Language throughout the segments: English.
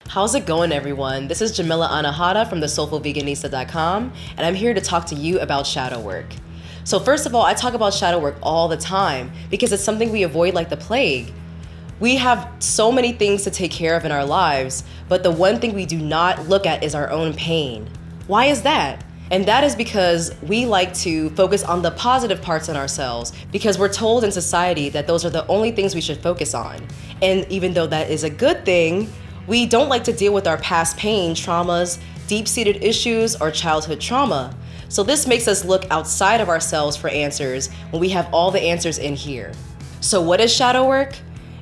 How's it going, everyone? This is Jamila Anahata from thesoulfulveganista.com, and I'm here to talk to you about shadow work. So first of all, I talk about shadow work all the time because it's something we avoid like the plague. We have so many things to take care of in our lives, but the one thing we do not look at is our own pain. Why is that? And that is because we like to focus on the positive parts in ourselves because we're told in society that those are the only things we should focus on. And even though that is a good thing, we don't like to deal with our past pain, traumas, deep-seated issues, or childhood trauma. So this makes us look outside of ourselves for answers when we have all the answers in here. So what is shadow work?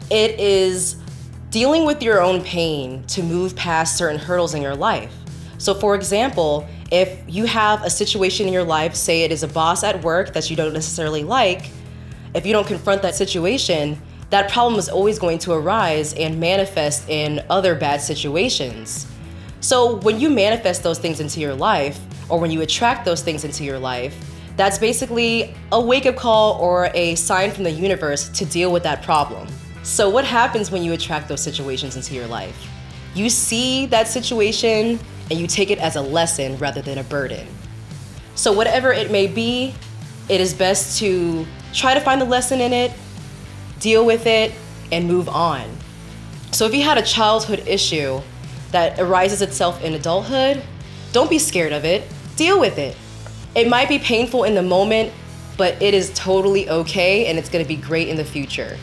It is dealing with your own pain to move past certain hurdles in your life. So for example, if you have a situation in your life, say it is a boss at work that you don't necessarily like, if you don't confront that situation, that problem is always going to arise and manifest in other bad situations. So when you manifest those things into your life, or when you attract those things into your life, that's basically a wake-up call or a sign from the universe to deal with that problem. So what happens when you attract those situations into your life? You see that situation and you take it as a lesson rather than a burden. So whatever it may be, it is best to try to find the lesson in it, deal with it, and move on. So if you had a childhood issue that arises itself in adulthood, don't be scared of it, deal with it. It might be painful in the moment, but it is totally okay and it's gonna be great in the future.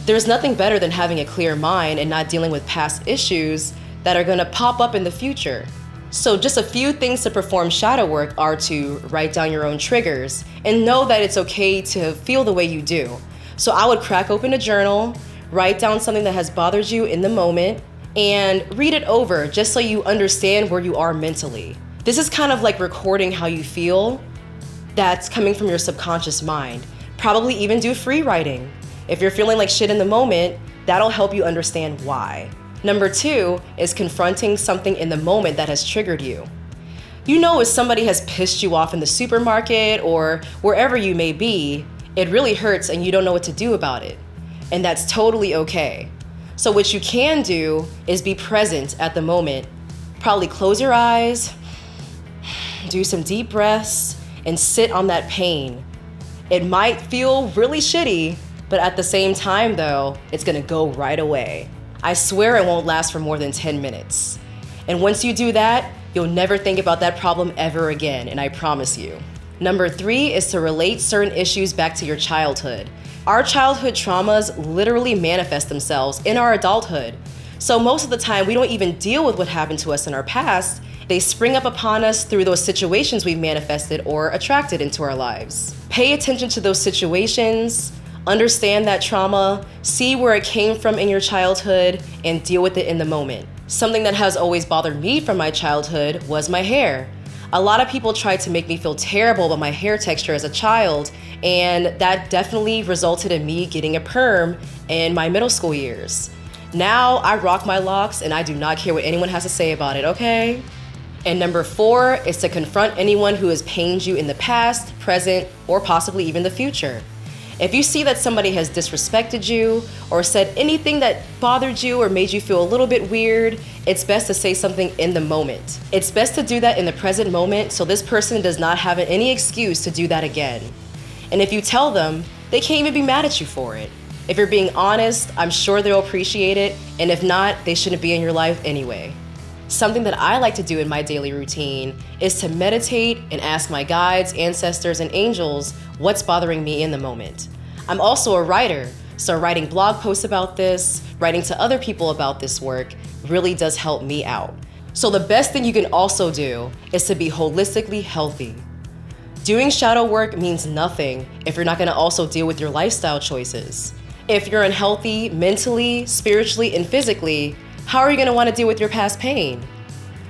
There's nothing better than having a clear mind and not dealing with past issues that are gonna pop up in the future. So just a few things to perform shadow work are to write down your own triggers and know that it's okay to feel the way you do. So I would crack open a journal, write down something that has bothered you in the moment, and read it over just so you understand where you are mentally. This is kind of like recording how you feel that's coming from your subconscious mind. Probably even do free writing. If you're feeling like shit in the moment, that'll help you understand why. Number 2 is confronting something in the moment that has triggered you. You know, if somebody has pissed you off in the supermarket or wherever you may be, it really hurts and you don't know what to do about it. And that's totally okay. So what you can do is be present at the moment. Probably close your eyes, do some deep breaths, and sit on that pain. It might feel really shitty, but at the same time though, it's gonna go right away. I swear it won't last for more than 10 minutes. And once you do that, you'll never think about that problem ever again, and I promise you. Number 3 is to relate certain issues back to your childhood. Our childhood traumas literally manifest themselves in our adulthood. So most of the time, we don't even deal with what happened to us in our past. They spring up upon us through those situations we've manifested or attracted into our lives. Pay attention to those situations, understand that trauma, see where it came from in your childhood, and deal with it in the moment. Something that has always bothered me from my childhood was my hair. A lot of people tried to make me feel terrible about my hair texture as a child, and that definitely resulted in me getting a perm in my middle school years. Now I rock my locks and I do not care what anyone has to say about it, okay? And number 4 is to confront anyone who has pained you in the past, present, or possibly even the future. If you see that somebody has disrespected you or said anything that bothered you or made you feel a little bit weird, it's best to say something in the moment. It's best to do that in the present moment so this person does not have any excuse to do that again. And if you tell them, they can't even be mad at you for it. If you're being honest, I'm sure they'll appreciate it, and if not, they shouldn't be in your life anyway. Something that I like to do in my daily routine is to meditate and ask my guides, ancestors, and angels what's bothering me in the moment. I'm also a writer, so writing blog posts about this, writing to other people about this work really does help me out. So the best thing you can also do is to be holistically healthy. Doing shadow work means nothing if you're not gonna also deal with your lifestyle choices. If you're unhealthy mentally, spiritually, and physically, how are you gonna wanna deal with your past pain?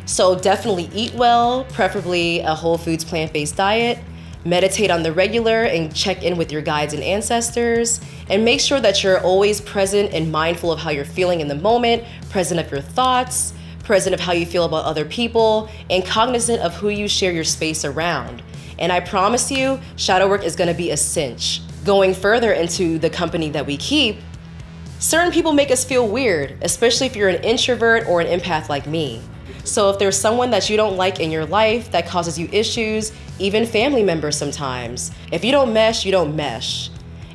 So definitely eat well, preferably a whole foods plant-based diet, meditate on the regular and check in with your guides and ancestors, and make sure that you're always present and mindful of how you're feeling in the moment, present of your thoughts, present of how you feel about other people, and cognizant of who you share your space around. And I promise you, shadow work is gonna be a cinch. Going further into the company that we keep, Certain people make us feel weird, especially if you're an introvert or an empath like me. So if there's someone that you don't like in your life that causes you issues, even family members sometimes, if you don't mesh, you don't mesh.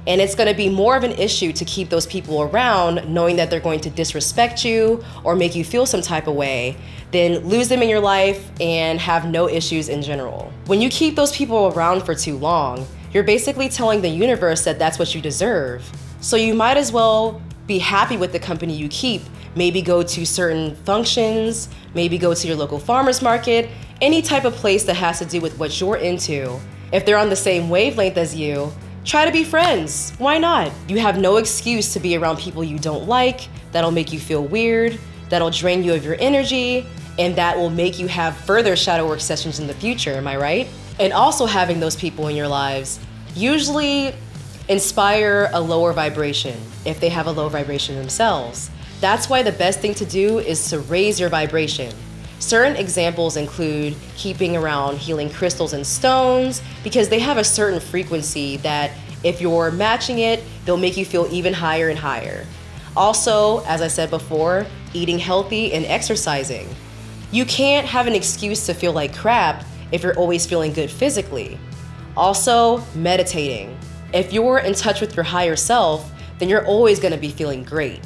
And it's gonna be more of an issue to keep those people around knowing that they're going to disrespect you or make you feel some type of way, then lose them in your life and have no issues in general. When you keep those people around for too long, you're basically telling the universe that that's what you deserve. So you might as well be happy with the company you keep. Maybe go to certain functions, maybe go to your local farmer's market, any type of place that has to do with what you're into. If they're on the same wavelength as you, try to be friends. Why not? You have no excuse to be around people you don't like, that'll make you feel weird, that'll drain you of your energy, and that will make you have further shadow work sessions in the future, am I right? And also having those people in your lives usually inspire a lower vibration if they have a low vibration themselves. That's why the best thing to do is to raise your vibration. Certain examples include keeping around healing crystals and stones because they have a certain frequency that if you're matching it, they'll make you feel even higher and higher. Also, as I said before, eating healthy and exercising. You can't have an excuse to feel like crap if you're always feeling good physically. Also, meditating. If you're in touch with your higher self, then you're always gonna be feeling great.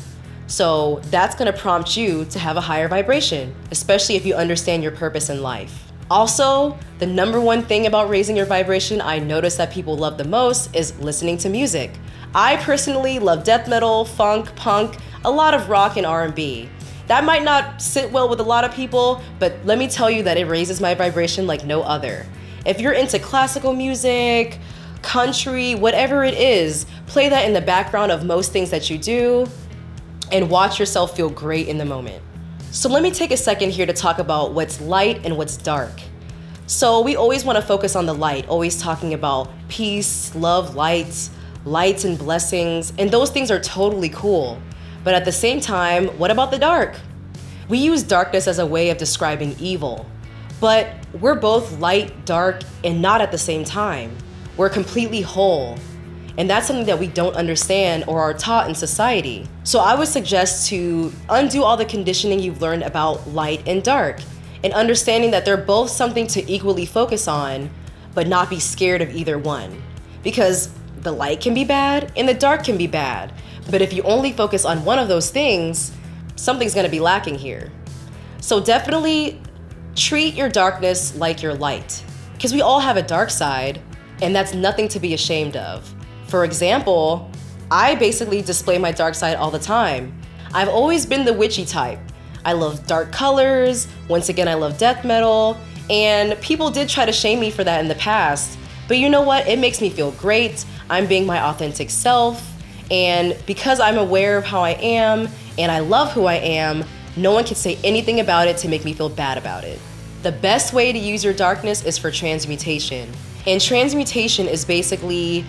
So that's gonna prompt you to have a higher vibration, especially if you understand your purpose in life. Also, the number one thing about raising your vibration I notice that people love the most is listening to music. I personally love death metal, funk, punk, a lot of rock and R&B. That might not sit well with a lot of people, but let me tell you that it raises my vibration like no other. If you're into classical music, country, whatever it is, play that in the background of most things that you do and watch yourself feel great in the moment. So let me take a second here to talk about what's light and what's dark. So we always want to focus on the light, always talking about peace, love, lights and blessings, and those things are totally cool. But at the same time, what about the dark? We use darkness as a way of describing evil, but we're both light, dark, and not at the same time. We're completely whole. And that's something that we don't understand or are taught in society. So I would suggest to undo all the conditioning you've learned about light and dark and understanding that they're both something to equally focus on, but not be scared of either one. Because the light can be bad and the dark can be bad. But if you only focus on one of those things, something's gonna be lacking here. So definitely treat your darkness like your light, because we all have a dark side, and that's nothing to be ashamed of. For example, I basically display my dark side all the time. I've always been the witchy type. I love dark colors, once again I love death metal, and people did try to shame me for that in the past. But you know what? It makes me feel great. I'm being my authentic self, and because I'm aware of how I am and I love who I am, no one can say anything about it to make me feel bad about it. The best way to use your darkness is for transmutation. And transmutation is basically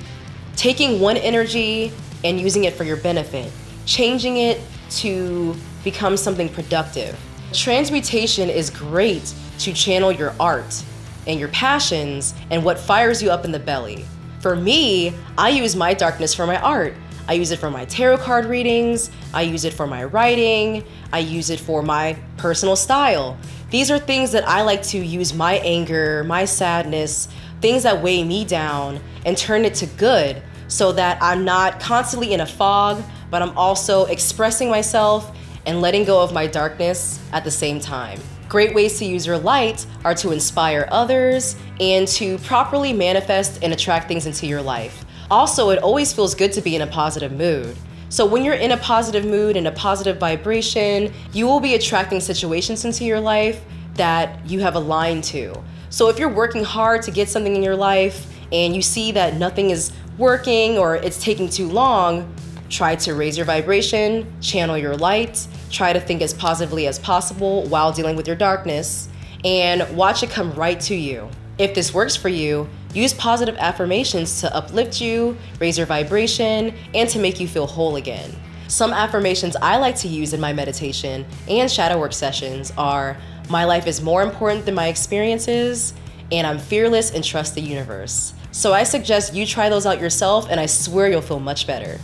taking one energy and using it for your benefit, changing it to become something productive. Transmutation is great to channel your art and your passions and what fires you up in the belly. For me, I use my darkness for my art. I use it for my tarot card readings, I use it for my writing, I use it for my personal style. These are things that I like to use my anger, my sadness, things that weigh me down, and turn it to good so that I'm not constantly in a fog, but I'm also expressing myself and letting go of my darkness at the same time. Great ways to use your light are to inspire others and to properly manifest and attract things into your life. Also, it always feels good to be in a positive mood. So when you're in a positive mood and a positive vibration, you will be attracting situations into your life that you have aligned to. So if you're working hard to get something in your life and you see that nothing is working or it's taking too long, try to raise your vibration, channel your light, try to think as positively as possible while dealing with your darkness, and watch it come right to you. If this works for you, use positive affirmations to uplift you, raise your vibration, and to make you feel whole again. Some affirmations I like to use in my meditation and shadow work sessions are, my life is more important than my experiences, and I'm fearless and trust the universe. So I suggest you try those out yourself, and I swear you'll feel much better.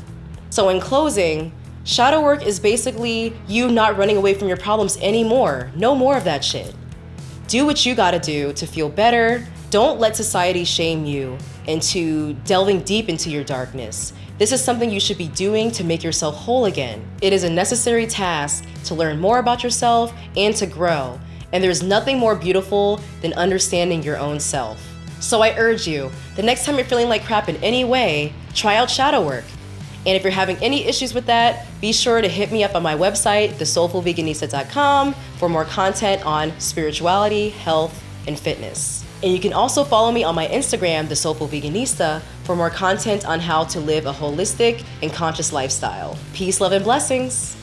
So in closing, Shadow work is basically you not running away from your problems anymore. No more of that shit. Do what you gotta do to feel better. Don't let society shame you into delving deep into your darkness. This is something you should be doing to make yourself whole again. It is a necessary task to learn more about yourself and to grow. And there's nothing more beautiful than understanding your own self. So I urge you, the next time you're feeling like crap in any way, try out shadow work. And if you're having any issues with that, be sure to hit me up on my website, thesoulfulveganista.com, for more content on spirituality, health, and fitness. And you can also follow me on my Instagram, The Soulful Veganista, for more content on how to live a holistic and conscious lifestyle. Peace, love, and blessings.